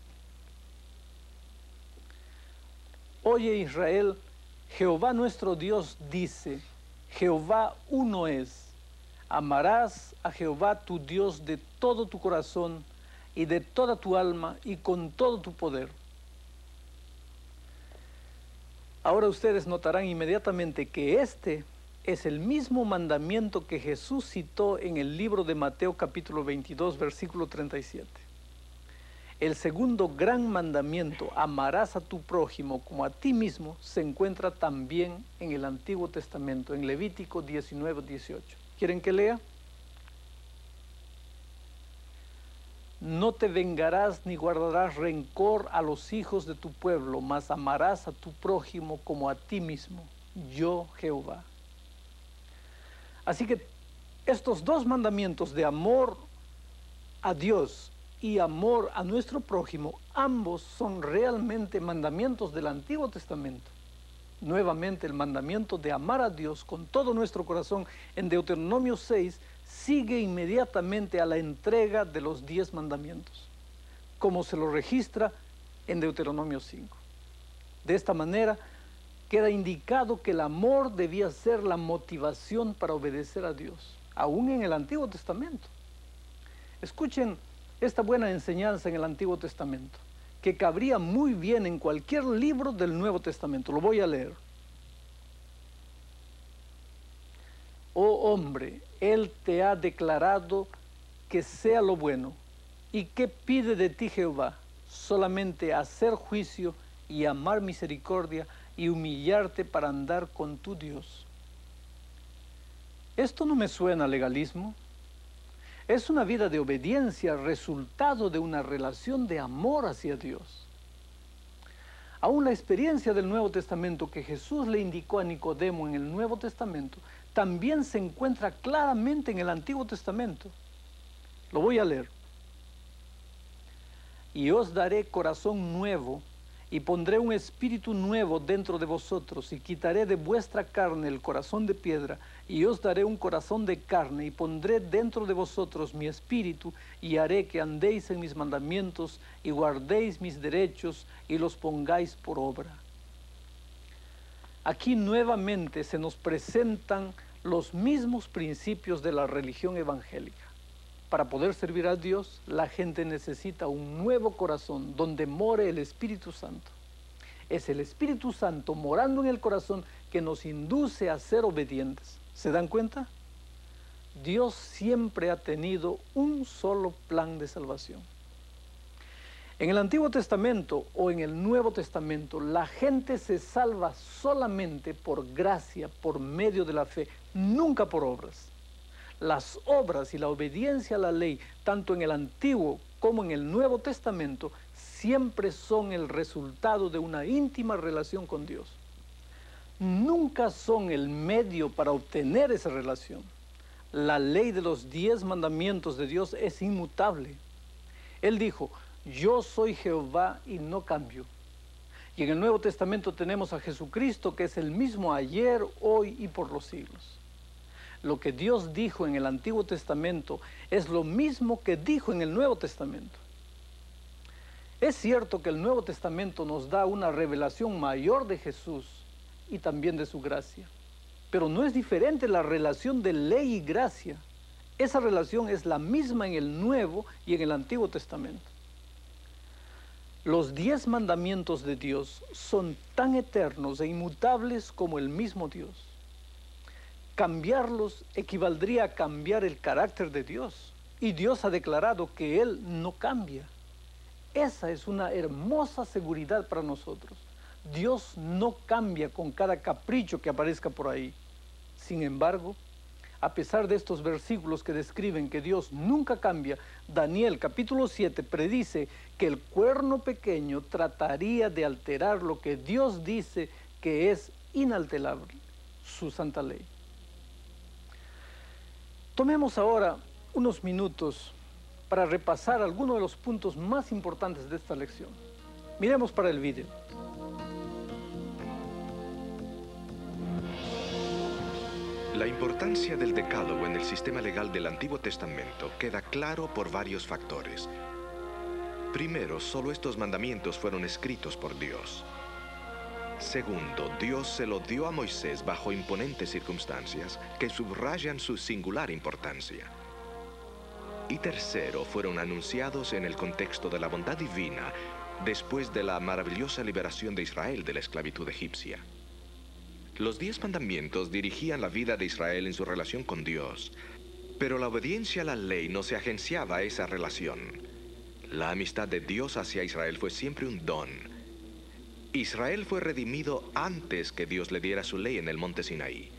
Oye Israel, Jehová nuestro Dios dice: Jehová uno es. Amarás a Jehová tu Dios de todo tu corazón y de toda tu alma y con todo tu poder. Ahora ustedes notarán inmediatamente que este es el mismo mandamiento que Jesús citó en el libro de Mateo capítulo 22, versículo 37. El segundo gran mandamiento, amarás a tu prójimo como a ti mismo, se encuentra también en el Antiguo Testamento, en Levítico 19, 18. ¿Quieren que lea? No te vengarás ni guardarás rencor a los hijos de tu pueblo, mas amarás a tu prójimo como a ti mismo, yo Jehová. Así que estos dos mandamientos de amor a Dios y amor a nuestro prójimo, ambos son realmente mandamientos del Antiguo Testamento. Nuevamente, el mandamiento de amar a Dios con todo nuestro corazón en Deuteronomio 6 sigue inmediatamente a la entrega de los 10 mandamientos, como se lo registra en Deuteronomio 5. De esta manera, queda indicado que el amor debía ser la motivación para obedecer a Dios, aún en el Antiguo Testamento. Escuchen esta buena enseñanza en el Antiguo Testamento, que cabría muy bien en cualquier libro del Nuevo Testamento. Lo voy a leer. Oh hombre, Él te ha declarado que sea lo bueno. ¿Y qué pide de ti Jehová? Solamente hacer juicio y amar misericordia y humillarte para andar con tu Dios. Esto no me suena a legalismo. Es una vida de obediencia, resultado de una relación de amor hacia Dios. Aún la experiencia del Nuevo Testamento que Jesús le indicó a Nicodemo en el Nuevo Testamento también se encuentra claramente en el Antiguo Testamento. Lo voy a leer. Y os daré corazón nuevo, y pondré un espíritu nuevo dentro de vosotros, y quitaré de vuestra carne el corazón de piedra, y os daré un corazón de carne, y pondré dentro de vosotros mi espíritu, y haré que andéis en mis mandamientos, y guardéis mis derechos, y los pongáis por obra. Aquí nuevamente se nos presentan los mismos principios de la religión evangélica. Para poder servir a Dios, la gente necesita un nuevo corazón donde more el Espíritu Santo. Es el Espíritu Santo morando en el corazón que nos induce a ser obedientes. ¿Se dan cuenta? Dios siempre ha tenido un solo plan de salvación. En el Antiguo Testamento o en el Nuevo Testamento, la gente se salva solamente por gracia, por medio de la fe, nunca por obras. Las obras y la obediencia a la ley, tanto en el Antiguo como en el Nuevo Testamento, siempre son el resultado de una íntima relación con Dios. Nunca son el medio para obtener esa relación. La ley de los 10 mandamientos de Dios es inmutable. Él dijo: yo soy Jehová y no cambio. Y en el Nuevo Testamento tenemos a Jesucristo, que es el mismo ayer, hoy y por los siglos. Lo que Dios dijo en el Antiguo Testamento es lo mismo que dijo en el Nuevo Testamento. Es cierto que el Nuevo Testamento nos da una revelación mayor de Jesús y también de su gracia, pero no es diferente la relación de ley y gracia. Esa relación es la misma en el Nuevo y en el Antiguo Testamento. Los 10 mandamientos de Dios son tan eternos e inmutables como el mismo Dios. Cambiarlos equivaldría a cambiar el carácter de Dios. Y Dios ha declarado que Él no cambia. Esa es una hermosa seguridad para nosotros. Dios no cambia con cada capricho que aparezca por ahí. Sin embargo, a pesar de estos versículos que describen que Dios nunca cambia, Daniel capítulo 7 predice que el cuerno pequeño trataría de alterar lo que Dios dice que es inalterable, su santa ley. Tomemos ahora unos minutos para repasar algunos de los puntos más importantes de esta lección. Miremos para el vídeo.
La importancia del decálogo en el sistema legal del Antiguo Testamento queda claro por varios factores. Primero, solo estos mandamientos fueron escritos por Dios. Segundo, Dios se lo dio a Moisés bajo imponentes circunstancias que subrayan su singular importancia. Y tercero, fueron anunciados en el contexto de la bondad divina después de la maravillosa liberación de Israel de la esclavitud egipcia. Los 10 mandamientos dirigían la vida de Israel en su relación con Dios, pero la obediencia a la ley no se agenciaba a esa relación. La amistad de Dios hacia Israel fue siempre un don. Israel fue redimido antes que Dios le diera su ley en el monte Sinaí.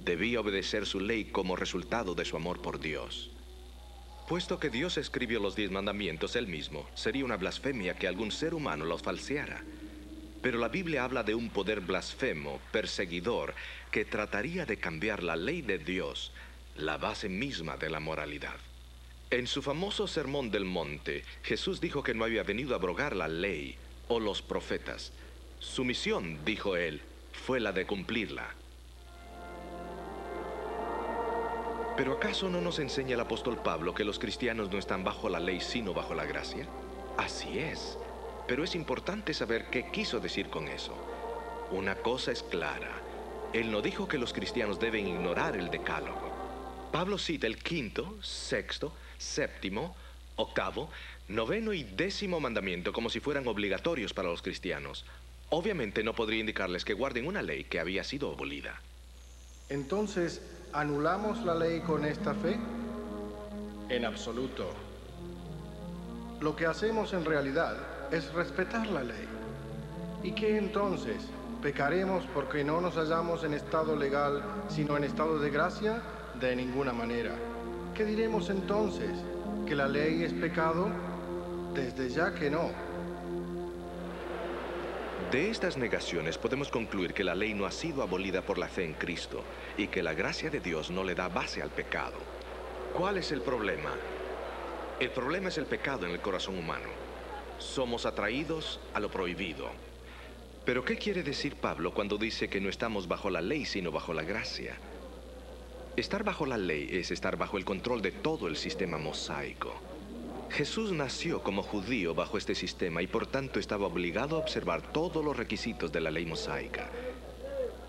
Debía obedecer su ley como resultado de su amor por Dios. Puesto que Dios escribió los 10 mandamientos él mismo, sería una blasfemia que algún ser humano los falseara. Pero la Biblia habla de un poder blasfemo, perseguidor, que trataría de cambiar la ley de Dios, la base misma de la moralidad. En su famoso Sermón del Monte, Jesús dijo que no había venido a abrogar la ley o los profetas. Su misión, dijo él, fue la de cumplirla. ¿Pero acaso no nos enseña el apóstol Pablo que los cristianos no están bajo la ley sino bajo la gracia? Así es. Pero es importante saber qué quiso decir con eso. Una cosa es clara. Él no dijo que los cristianos deben ignorar el decálogo. Pablo cita el 5º, 6º, 7º, 8º, 9º y 10º mandamiento como si fueran obligatorios para los cristianos. Obviamente no podría indicarles que guarden una ley que había sido abolida.
Entonces, ¿anulamos la ley con esta fe? En absoluto. Lo que hacemos en realidad es respetar la ley. ¿Y qué entonces? ¿Pecaremos porque no nos hallamos en estado legal, sino en estado de gracia? De ninguna manera. ¿Qué diremos entonces? ¿Que la ley es pecado? Desde ya que no.
De estas negaciones podemos concluir que la ley no ha sido abolida por la fe en Cristo y que la gracia de Dios no le da base al pecado. ¿Cuál es el problema? El problema es el pecado en el corazón humano. Somos atraídos a lo prohibido. ¿Pero qué quiere decir Pablo cuando dice que no estamos bajo la ley sino bajo la gracia? Estar bajo la ley es estar bajo el control de todo el sistema mosaico. Jesús nació como judío bajo este sistema y por tanto estaba obligado a observar todos los requisitos de la ley mosaica.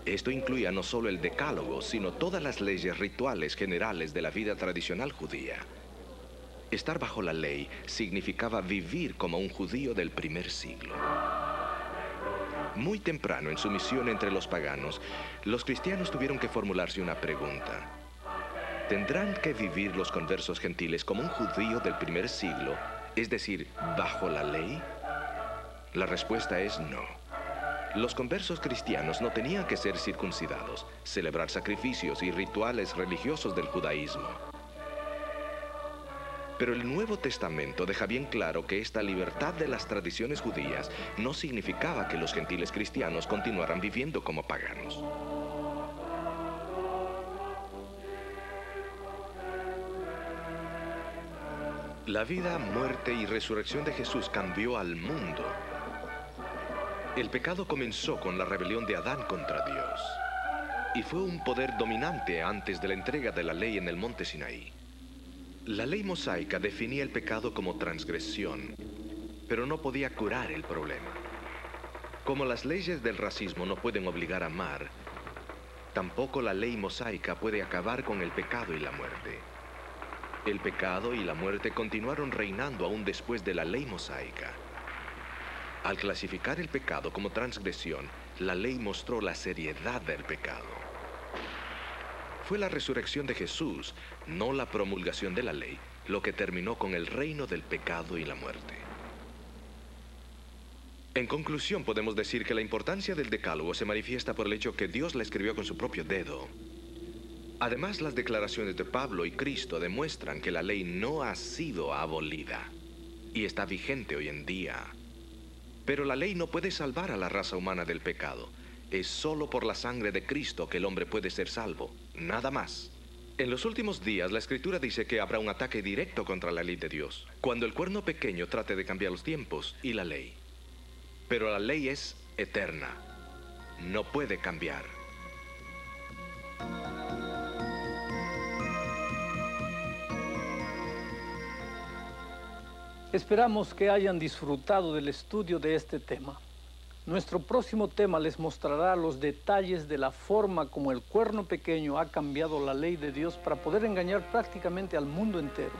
Esto incluía no solo el decálogo, sino todas las leyes rituales generales de la vida tradicional judía. Estar bajo la ley significaba vivir como un judío del primer siglo. Muy temprano en su misión entre los paganos, los cristianos tuvieron que formularse una pregunta. ¿Tendrán que vivir los conversos gentiles como un judío del primer siglo, es decir, bajo la ley? La respuesta es no. Los conversos cristianos no tenían que ser circuncidados, celebrar sacrificios y rituales religiosos del judaísmo. Pero el Nuevo Testamento deja bien claro que esta libertad de las tradiciones judías no significaba que los gentiles cristianos continuaran viviendo como paganos. La vida, muerte y resurrección de Jesús cambió al mundo. El pecado comenzó con la rebelión de Adán contra Dios y fue un poder dominante antes de la entrega de la ley en el monte Sinaí. La ley mosaica definía el pecado como transgresión, pero no podía curar el problema. Como las leyes del racismo no pueden obligar a amar, tampoco la ley mosaica puede acabar con el pecado y la muerte. El pecado y la muerte continuaron reinando aún después de la ley mosaica. Al clasificar el pecado como transgresión, la ley mostró la seriedad del pecado. Fue la resurrección de Jesús, no la promulgación de la ley, lo que terminó con el reino del pecado y la muerte. En conclusión, podemos decir que la importancia del Decálogo se manifiesta por el hecho que Dios la escribió con su propio dedo. Además, las declaraciones de Pablo y Cristo demuestran que la ley no ha sido abolida y está vigente hoy en día. Pero la ley no puede salvar a la raza humana del pecado. Es solo por la sangre de Cristo que el hombre puede ser salvo, nada más. En los últimos días, la Escritura dice que habrá un ataque directo contra la ley de Dios, cuando el cuerno pequeño trate de cambiar los tiempos y la ley. Pero la ley es eterna, no puede cambiar.
Esperamos que hayan disfrutado del estudio de este tema. Nuestro próximo tema les mostrará los detalles de la forma como el cuerno pequeño ha cambiado la ley de Dios para poder engañar prácticamente al mundo entero.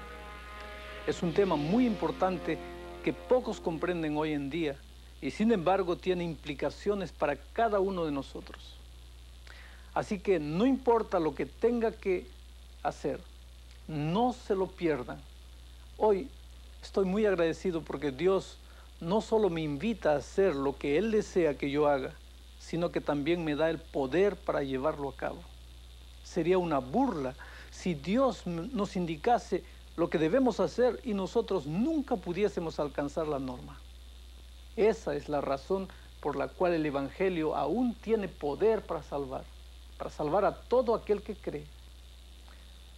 Es un tema muy importante que pocos comprenden hoy en día y sin embargo tiene implicaciones para cada uno de nosotros. Así que no importa lo que tenga que hacer, no se lo pierdan. Hoy estoy muy agradecido porque Dios no solo me invita a hacer lo que Él desea que yo haga, sino que también me da el poder para llevarlo a cabo. Sería una burla si Dios nos indicase lo que debemos hacer y nosotros nunca pudiésemos alcanzar la norma. Esa es la razón por la cual el Evangelio aún tiene poder para salvar a todo aquel que cree.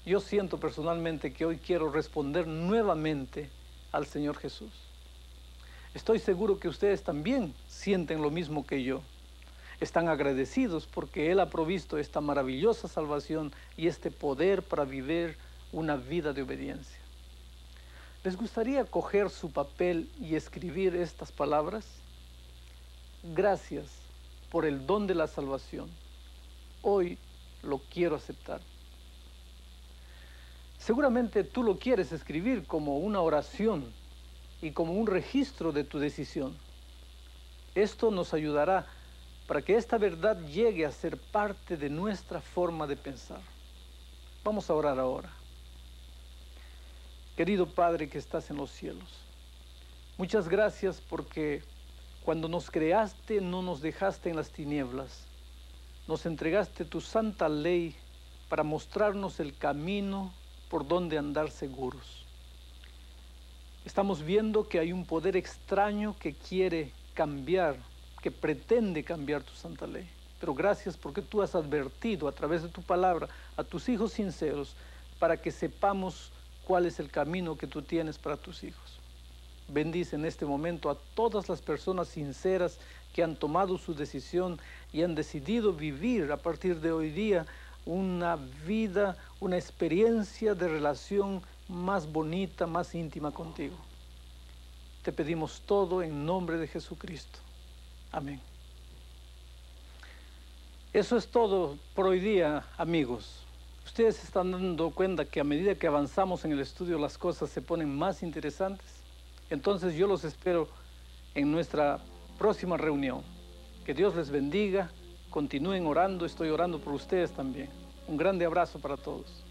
Yo siento personalmente que hoy quiero responder nuevamente al Señor Jesús. Estoy seguro que ustedes también sienten lo mismo que yo. Están agradecidos porque Él ha provisto esta maravillosa salvación y este poder para vivir una vida de obediencia. ¿Les gustaría coger su papel y escribir estas palabras? Gracias por el don de la salvación. Hoy lo quiero aceptar. Seguramente tú lo quieres escribir como una oración y como un registro de tu decisión. Esto nos ayudará para que esta verdad llegue a ser parte de nuestra forma de pensar. Vamos a orar ahora. Querido Padre que estás en los cielos, muchas gracias porque cuando nos creaste no nos dejaste en las tinieblas. Nos entregaste tu santa ley para mostrarnos el camino por donde andar seguros. Estamos viendo que hay un poder extraño que quiere cambiar, que pretende cambiar tu santa ley. Pero gracias porque tú has advertido a través de tu palabra a tus hijos sinceros para que sepamos cuál es el camino que tú tienes para tus hijos. Bendice en este momento a todas las personas sinceras que han tomado su decisión y han decidido vivir a partir de hoy día una vida, una experiencia de relación más bonita, más íntima contigo. Te pedimos todo en nombre de Jesucristo. Amén. Eso es todo por hoy día, amigos. Ustedes se están dando cuenta que a medida que avanzamos en el estudio las cosas se ponen más interesantes. Entonces yo los espero en nuestra próxima reunión. Que Dios les bendiga. Continúen orando, estoy orando por ustedes también. Un grande abrazo para todos.